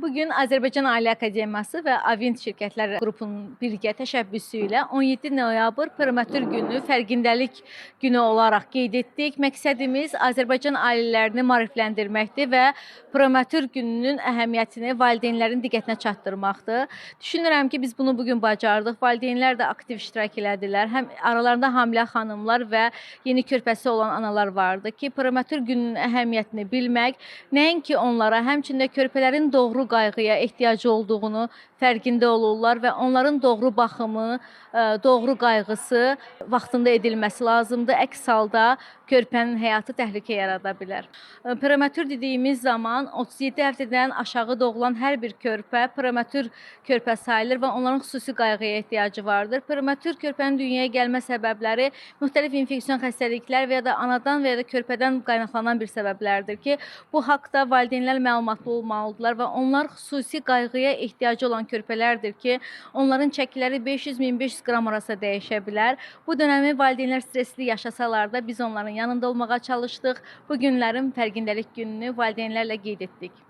Bugün Azərbaycan Ailə Akademiyası və Avint şirkətlər qrupunun birgə təşəbbüsü ilə 17 noyabr Prematür günü fərqindəlik günü olaraq qeyd etdik. Məqsədimiz Azərbaycan ailələrini maarifləndirməkdir və Prematür gününün əhəmiyyətini valideynlərin diqqətinə çatdırmaqdır. Düşünürəm ki, biz bunu bugün bacardıq. Valideynlər də aktiv iştirak elədilər. Həm aralarında hamilə xanımlar və yeni körpəsi olan analar vardı ki, Prematür gününün əhəmiyyətini bilmək, nəinki onlara, həmçində körpələrin doğru qayğıya ehtiyacı olduğunu fərqində olurlar və onların doğru baxımı, doğru qayğısı vaxtında edilməsi lazımdır. Əks halda körpənin həyatı təhlükə yarada bilər. Prematür dediyimiz zaman 37 həftədən aşağı doğulan hər bir körpə prematür körpə sayılır və onların xüsusi qayğıya ehtiyacı vardır. Prematür körpənin dünyaya gəlmə səbəbləri müxtəlif infeksion xəstəliklər və ya da anadan və ya da körpədən qaynaqlanan bir səbəblərdir ki, bu haqda valideynlər məlumatlı olmalıdırlar və onlar xüsusi qayğıya ehtiyacı olan körpələrdir ki, onların çəkiləri 500-1500 qram arası dəyişə bilər. Bu dönəmi valideynlər stresli yaşasalar da biz onların yanında olmağa çalışdıq. Bu günlərin fərqindəlik gününü valideynlərlə qeyd etdik.